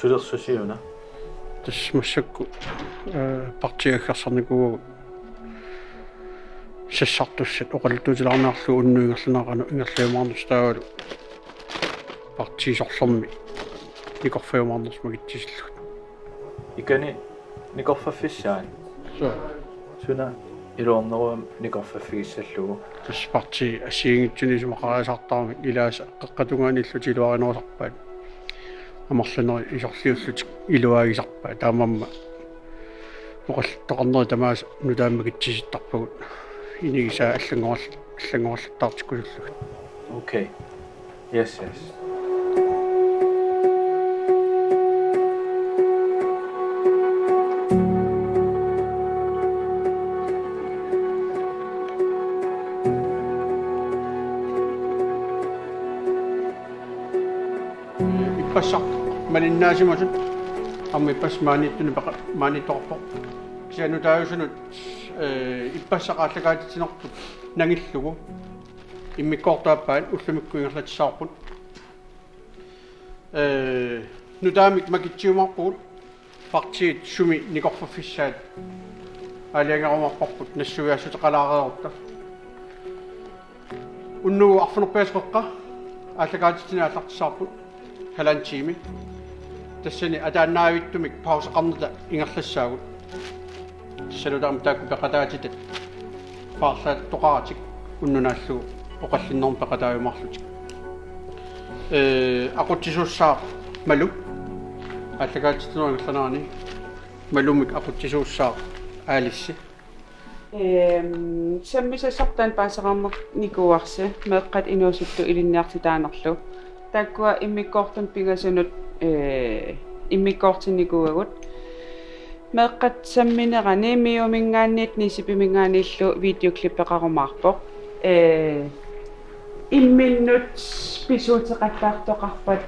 Sulersusiuna. Tasmassakku partiaggersarnikuugu sassartussat oqalluutilarnaarlu unnuingerlunaqanu ingerliumaarnustaalu partiisorlormi nikorfiumaarnersmagittisillut Ikani nikorfaffissaan. Suna iluorneruam nikorfaffigissаллугу. tasparti assiingitsunisumaqariasartarmi ilaasa qaqqatungaanillutiluarinersarpaat амерлунери исорлиуллутик илуагисарпаа таамамма оқаллтоқарнери тамаас нутааммагитсиситтарпагут инигиса аллангораллартартиккуллугут. Okay. Yes. Ippassart maninnaasimasut amma ippas maanittuni maanitorpo kisanutaayusunut ippassaqaallakaatitinertut nangillugu immikkoortaappaat ullumikkuingerlatissaarput nutaamik makitsiumarpugut partiit sumi nikorfaffissaat aaliangarumarparput nassugiassutaqalaareerutta unnugu arfunerpaasqeqqa ааллакаатитина аллартисаарпут халантими тассани атаанаавиттумик паусеқарнерта ингерлассаагут тассалутаам таакку пеқатаатитат паарлаат тоқаратик уннунааллугу оқаллиннерм пеқатаавимарлутик ақутсисууссаа малу ааллакаатитинер ингерланаарни малумик ақутсисууссаа аалисси саммисассартаан паасеқармак никуарси меэққат инуусутту илинниартитаанерлу тааккуа иммиккоортун пигасунут иммиккоортинникуагут меэққат самминерани миумингаанниит нисипимингааниллу видеоклиппеқарумаарпоқ имминнут писуутеқаттаартоқарпат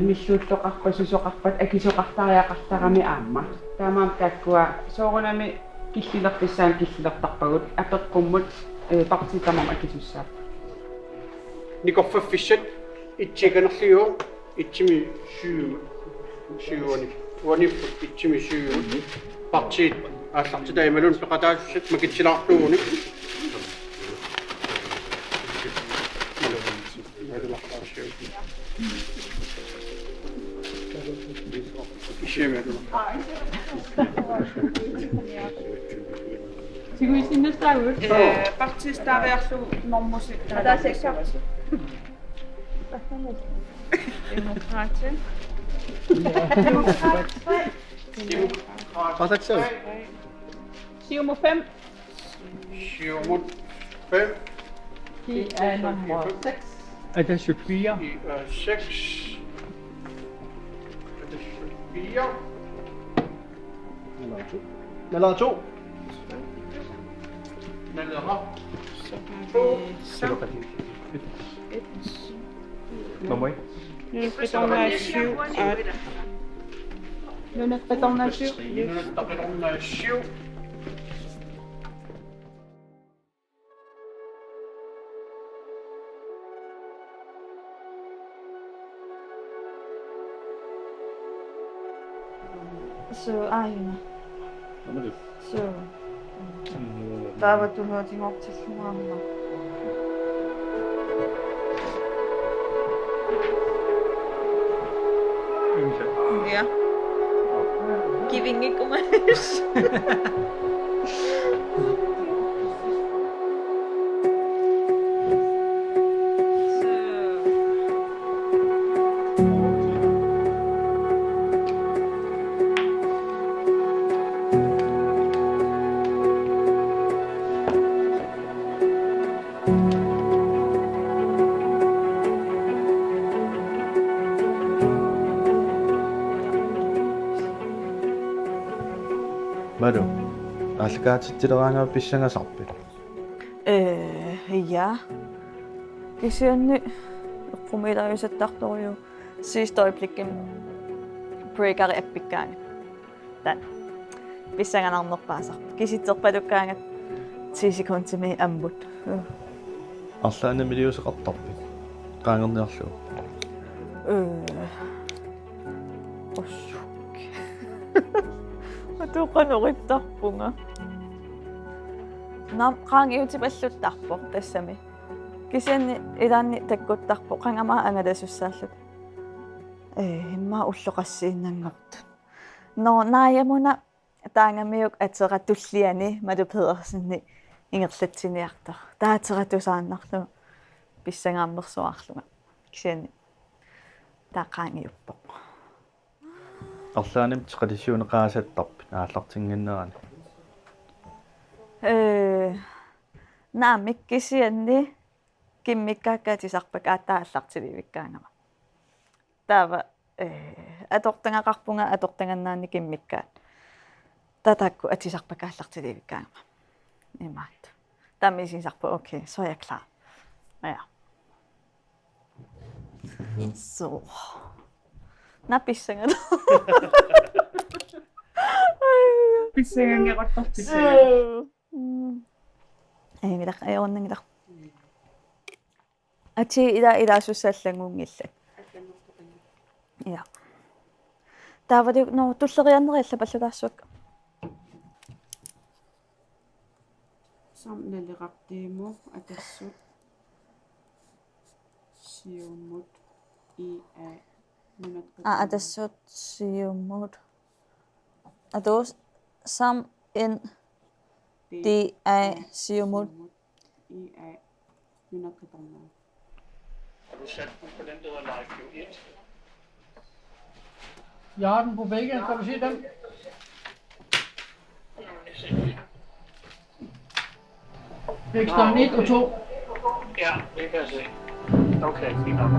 миллууллоқарпа сусоқарпат акисоқартариақартарами аама таамаам тааккуа соорунами киллилерписсаан киллилертарпагут апеққуммут партитамам акисуссаа никорфаффиссат итсиганерлиу итсими сюуани уаниппут итсими сюуни партиит ааллартитаималун пеқатаассат макитсилаарлууни Siguisinnestarut partistaariarlu normmusik taasseksarti demokraatia Qataksaa Siumur 5 Siumut 5 de er nummer 6 Er det 4? 6 4 Eller 2 Nummer 1. Så Arjuna. Så der var du hørte ting op til Nunaata. Ja. Giving ikke om Malu. Aallakaatittileraangaa pissangasarpit. Ja. Kisianni qumilariusattartoriu sidste øjeblik en breakeri appikkaani. Tän. Pissanganarnerpaasar. Kisitterpadukkaangat 10 sekuntimi ammut. Arlaana qaangerniarlugu. Ossu. tuqanuqittarpunga nam qaangiutipalluttarpoq tassami kisianni ilaanni takkuttarpoq qangamaa angalassussaallut imma ulloqassiinnanngortut no naayamuna taangamiuk ateratulliani Madu Pedersenni ingerlatsiniartar taateratusaannarlu pissangaammersuarluga kisianni taaqaangiuppoq арлааnim традиционеқаасаттарп нааллартингиннерани наамик кисианни киммиккааккаатисарпак ааттааллартиливиккаангама таава атортангақарпунга аторtangannaanni киммиккаат татакку атисарпакааллартиливиккаангама имаат тамисинсарпа окей så er jeg klar ja så написанга Pissangangerottartissaa. милақ аёрнангилар ати илаасуссааллагуунгилла я тавади но туллерианнерилла паллутаассуак Samnalleraptiimo atassut siumut ia атассут сиуммут атос сам ин ди а сиуммут ia nunaqqitarnaa. Har du sat den på den, der hedder Live 1? Jeg har den på begge. Kan du se den? Væksteren 1 og 2. Ja, det kan jeg se. Okay, fint nok.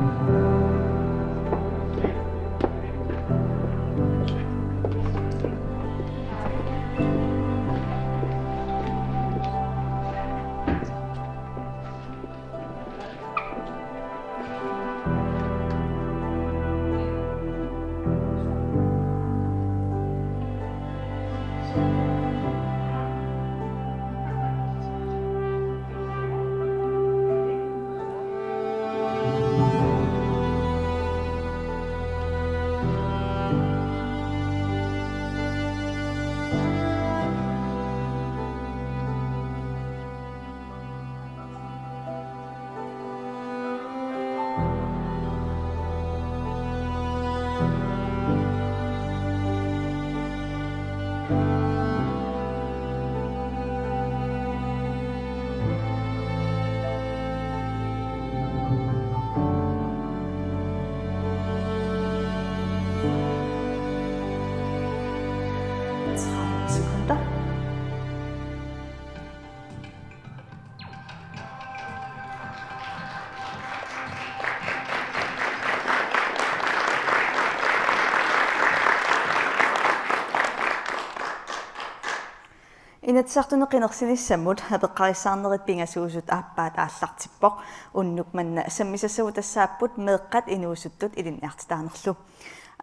Inatsartunu qinersinissammut apeqqarissaarnerit pingasuusut aappaat aallartippoq unnuk manna sammisassuutassaapput meeqqat inuusuttut ilinniartitaanerlu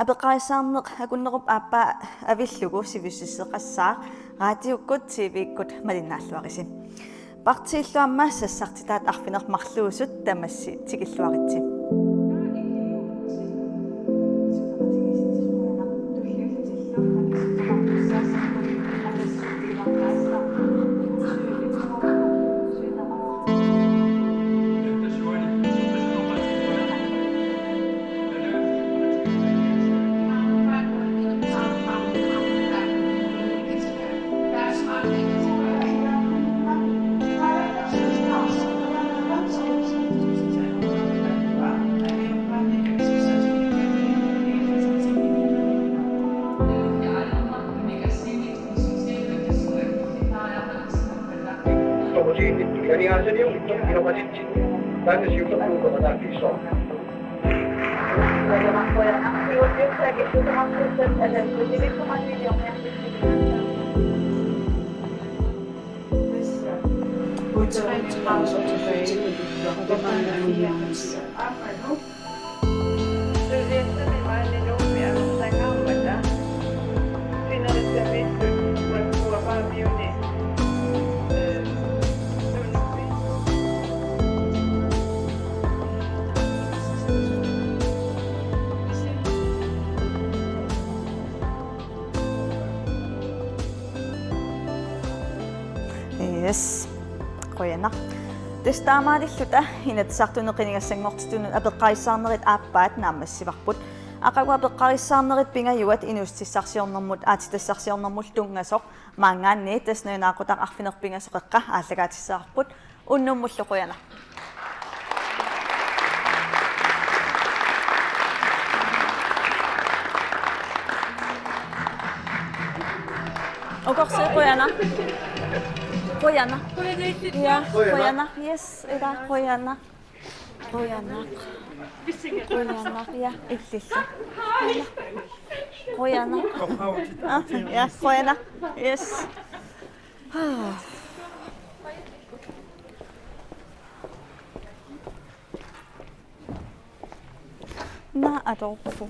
apeqqarissaarneq akunnerup aappaa avillugu sivississeqassaa raadiukkut tv-ikkut malinnaаллуариsin partiilluamma sassartitaat arfinermarluusut tamassi tikilluaritsi Qinersinerup Yes. Qoyana. Testaamaadilluta inatsartunu qinigassangortitunu apeqqarissaarnerit aappaat naammassivarput aqagua peqqarissaarnerit pingajuat inustissarsiornermut aatitassarsiornermul tungasoq maangaanni tasnuunaaqutaq arfinerpingasoqeqqa aallagaatissаарput unnummullu qoyana. Okorsi qoyana. Qoyana. Ja, qoyana. Yes, eda qoyana. Qoyana. Qoyana. Ja, illilla. Qoyana. Ja, qoyana. Yes. Na adorpu.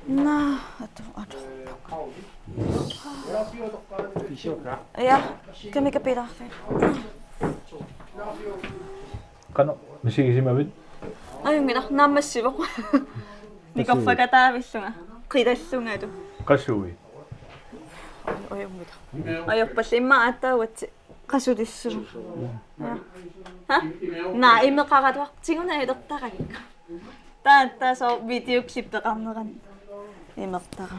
Na, adorpu. Ja, kan ik beter afsluiten? Qano misigisimavit Ayungila nammassivo. Nikoffakataavillunga. Qilallungatu. qassuvi Ayungila. Ayoppallimma attauat qasudissulu. Ha? Na imeqaratuartiguna ilertarakka. Taata so videoclip teqarneran. Imertara.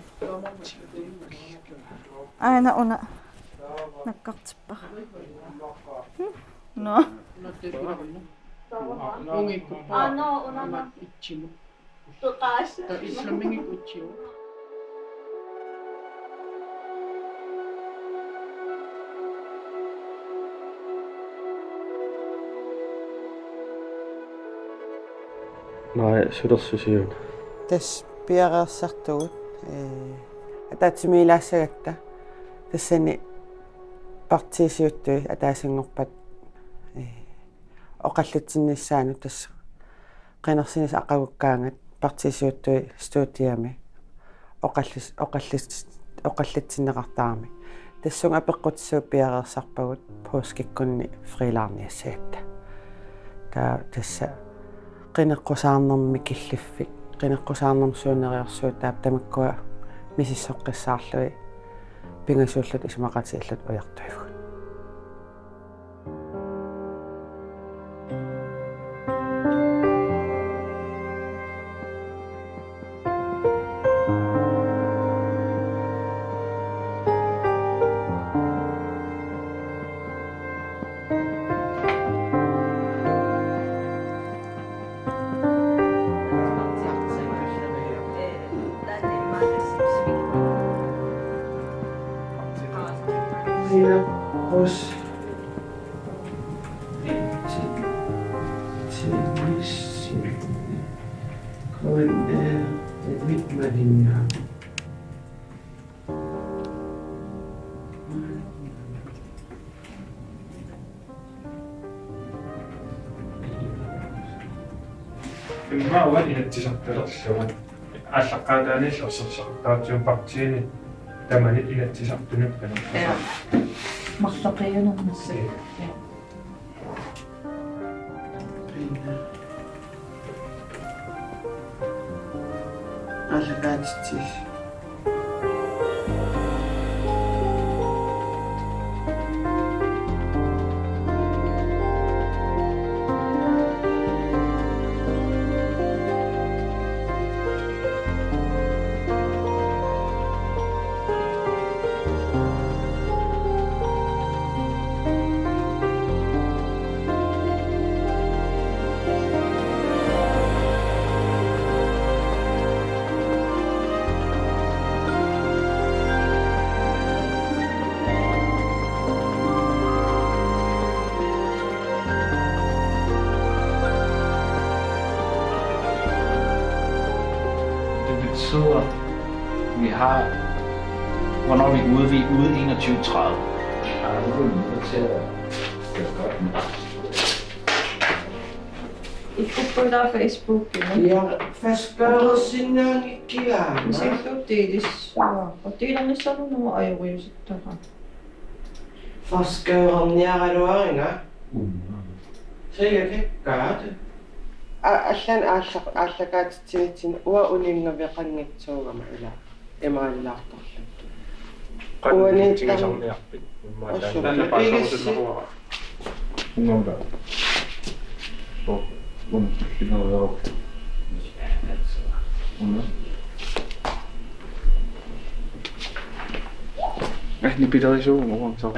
Aina una nakkartippa. No. No, una Ichimo. tuqaas. Islamingi kuchio. nej sulersusiun Тас пиареерсартугут атаатсимилаассагатта тассани партисиуттуи атаасангорпат оқаллутсинниссаану тасса Qinersinis aqagukkaangat partisiuttui stuutiami оқаллутсиннеқартаарми тассунга апеққутсуу пиареерсарпагут пооскиккунни фрилаарниассагатта таа тасса qinеққусаарнэрми киллиффик qinеққусаарнэрм суунериорсуу таап тамаккуа мисиссоққиссаарлуи пингасууллут исмақатииллут уяртуйгу Hos KNR Widmeringa ما هو اللي تجسد الشغل أشقادني أصرصقتات بقتيني تمني إلى تجسد نبكي Maqtaqiyun ummassi. аллагаатитсис Så vi har, hvornår er vi ude? Vi er ude 21.30. Ja, det er nødt til at gøre godt med. Ikku på Facebook. ja fasqarersinaangikkigaa Misikluttiilissuaa. Otiilernissarunuma ajuriusittara. fasqaererniaraluaringa silikikkaat аллан ааллакаатитсигитсина уа улингавеқангитсуугама ила Emaalilaartorlu. Tingisorniarpit. Tanna passarusunneruara. Ngomba. Ni pitali suun mo so.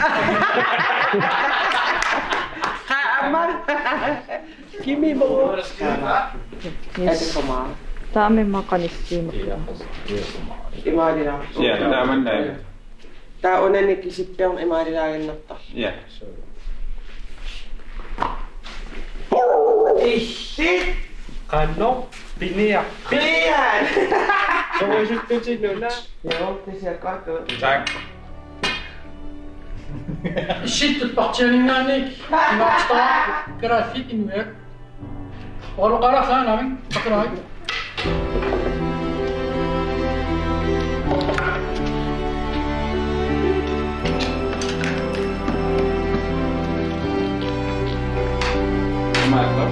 Kimi mo. Koma. Dami makanissin. Emaalilaartorlu. Ja, tämän näin. Tää on ennenkin sitten on emaalilaartorlu. Ja. Shit! Kanno, pinia. Pian! Så voisit sinuna. Joo, te siellä katsoo. Tack. الشت البحتياني نانيك ناقصتا كرافيت إنوير ولو قرأ خانا من بكراي Mata.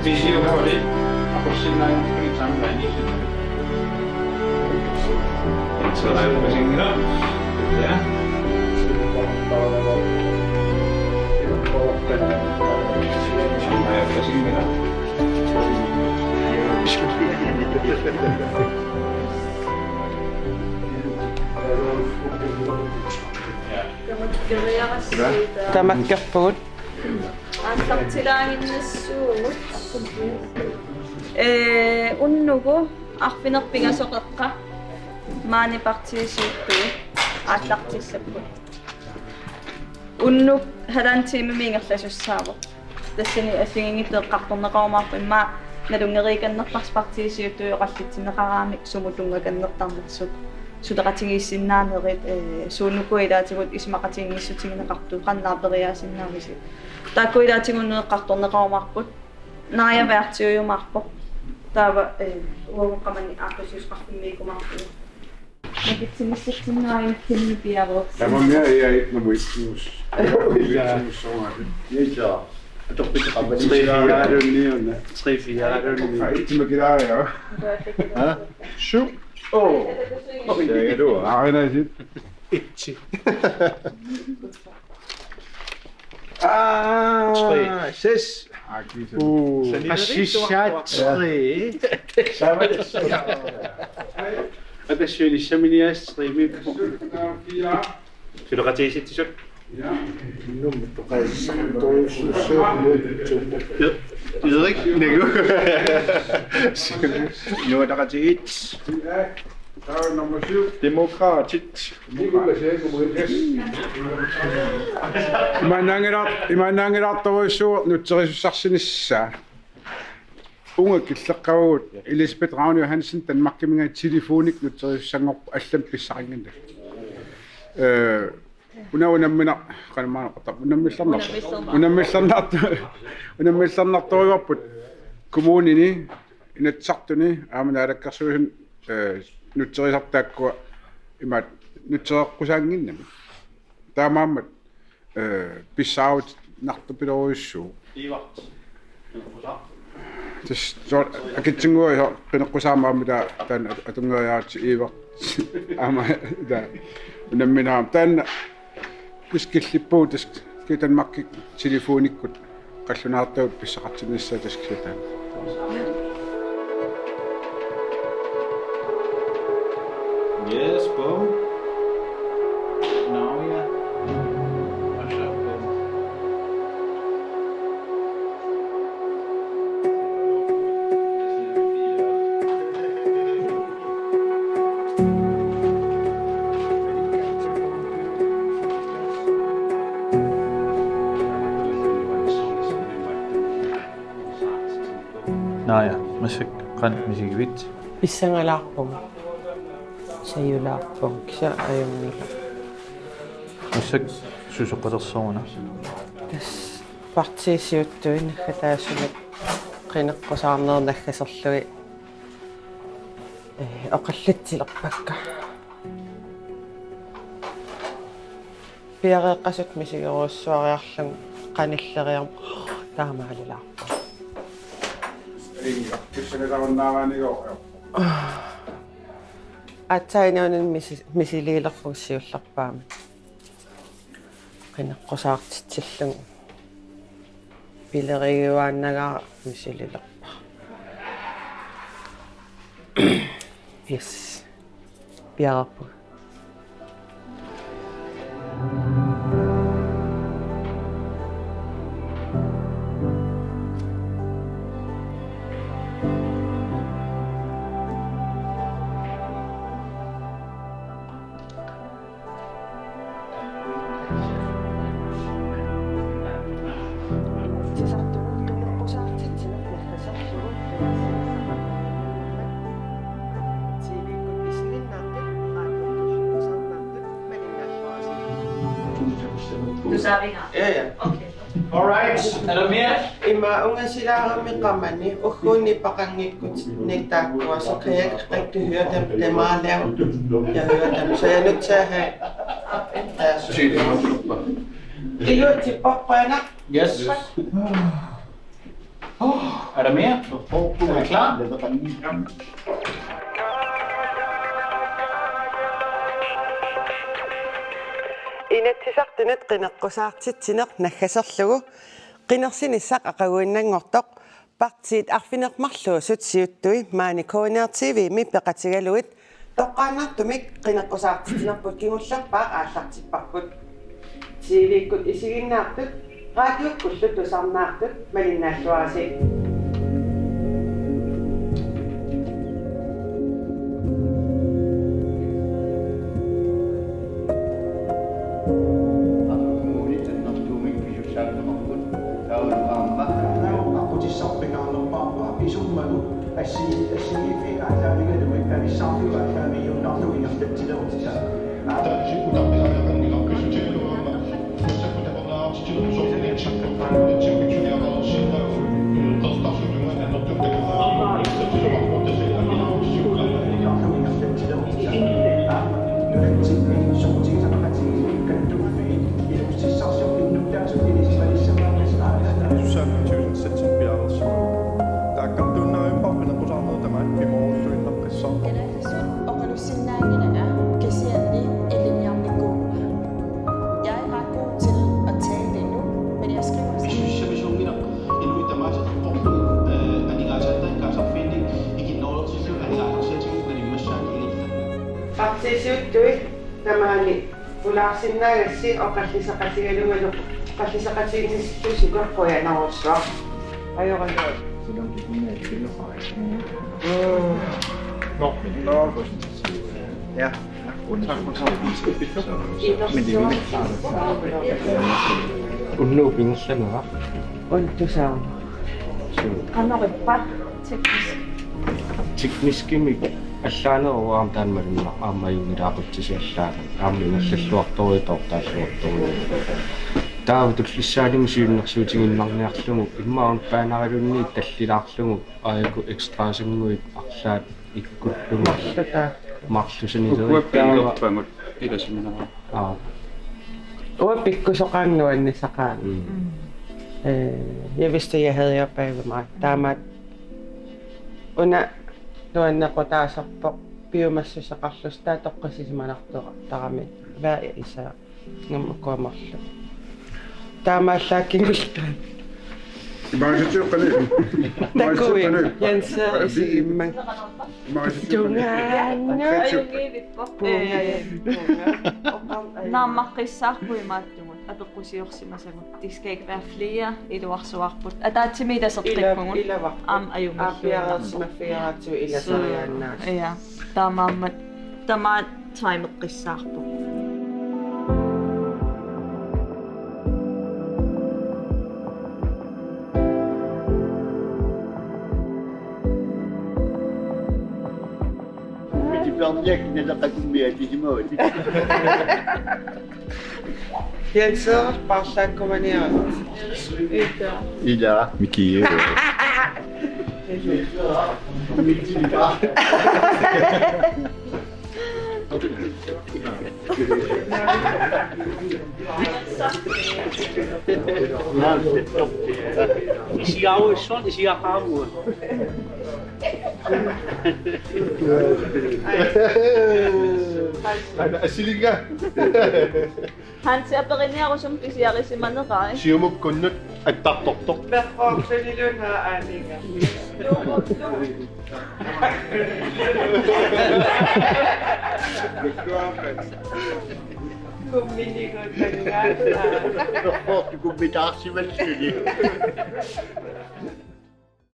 Visio kali. Aku sinna ini sampai di sini. Selain bersinggah, ya. Sampai bersinggah. Tamakkapuut. Антартилаагиннассуугут уннугу арфинерпингасоқеққа маани партисиуттуи ааллартиссаппут уннук халаантиимимингерласуссаавоқ тассани ассигингиттеэққарторнеқарумаарпу имма налунгериканнерпарс партисиуттуи оқаллитсинеқараами сумулунгаканнертарнерсук сулеқатигииссиннаанерит суунукуилаатигут исмақатигингиссутигинеқарту қаннаарпериаасиннаамиси тааккуилаатигуннеэққарторнеқарумаарпут нааяаваартиуйумаарпо таава уагоқамани ааққусиусқартиммиикумаарпу накитсимиссатсиннаавин кимми пиаверс Tämä on minä ei muistus. Aina sitten. Itchi. Ses. Hade syöni seminiäs striimi. Kyllä katsoisit sut. Erik, Nico. Nu er der katsoit. Demokratit. Имаанангерат тавассуу нутсерисуссарсинissaa. Ungakilleqqagut Elisabeth Ravn Johansen Danmarkkiminga telefonik nutserissangorpu аллам писсарингинна. Унаунаммина канамаанеқартап унаммилларнарторуарпут коммунини инатсартуни ааманаалаккарсуихан нутсерисартааккуа имаат нутсеэққусаангиннами таамааммат писсаавут нартупилоруйуссуу Иварт. Täs akitsingua ja peneqqusaamaamila taan atungayaati iiva ama da unamminaam taanna kuskillippuut tas kitanmakki telefonikkut qallunaartaut pissaqartinissa taskitaan Yes, Bo. Now, yeah. Naja, masik kan misigivit. Pissangalaarpum. Sayulaarpum. Kisa ayummila. Masik susuqalersuuna. Tas partisiuttuin hataasulut qineqqusаарnernaggасерлуи oqallitsilerpakka. Piareqqasut misigeruussuariarlum qanilleriarm taamaalulaarpum. атсаинуунан мисилиилерпуссиулларпаами qinaqqusaartitsillung pileriuaannagaa misililerpa yes piarpu Ja. Alright, er der mere? Ima ungasilaarami qammani ugguunni paqangikkut niktaakkua så kan jeg ikke rigtig høre dem. Det er meget lavt. Jeg hører dem, så jeg er nødt til at have deres ilu til popbrænder. Yes. Er der mere? Er vi klar? Inatisartunat qineqqusaartitsineq naggaserlugu qinersiniссaq aqaguinnangortoq partiit arfinermarluu sutsiuttui maani KNR TV-mi peqatigaluit toqqaannartumik qineqqusaartitsinerput kingullarpaa aallartipparput TV-kut isiginnaartut radiokullut tusarnaartut malinnaalluarasi Tamani ulaarsinnagassi oqallisaqatigalugalu qallisaqatiinnissusukorpoyanarussuaq ajoqalluat Ja. Unnuupingerlanuqa untusaama Qanorippa teknisk. tekniskimik аллааneruaam taanmalunna aammayungilaaqutсисиаллаата аамминерллуарторуитортааллуарторуи таава туллиссаалими сиуннэрсуутигиннарниарлугу иммаун паанаrilunni таллилаарлугу аяку экстраасингуит арлаат иккуллугу марлусанилериппаангут иласиминера uapikkusoqaannuannissaqaan jeg vidste jeg havde jer bag ved mig taamat una nuannequtaasarpoq biomassusaqarlustaa toqqasimanartuqartaramit hver især ngamukkuamarlu taamaallaakkiнгултаа Imagitøqqani. takkuin janser isiimman tungaannu Naammaqqissaarpuimaattugut apeqqusiorsimasagut. Det skal ikke være flere i det varsuarput. At der er til middag så trikkungut. Am apiarasmafiaratu ilasariannaas ja, der er meget taimeqqissaarpu. janser parsaakkumaniarat Ida. Mikie. Isiawu son isiahamu Ano, asiling ka? Hansi apa kini ako siyang pisiyaki si Manaka eh. Siyumog kunot at tak-tok-tok. Nako, nilun ha, ani nga. Bumili ko kanya. Ako, kung may taxi man siya.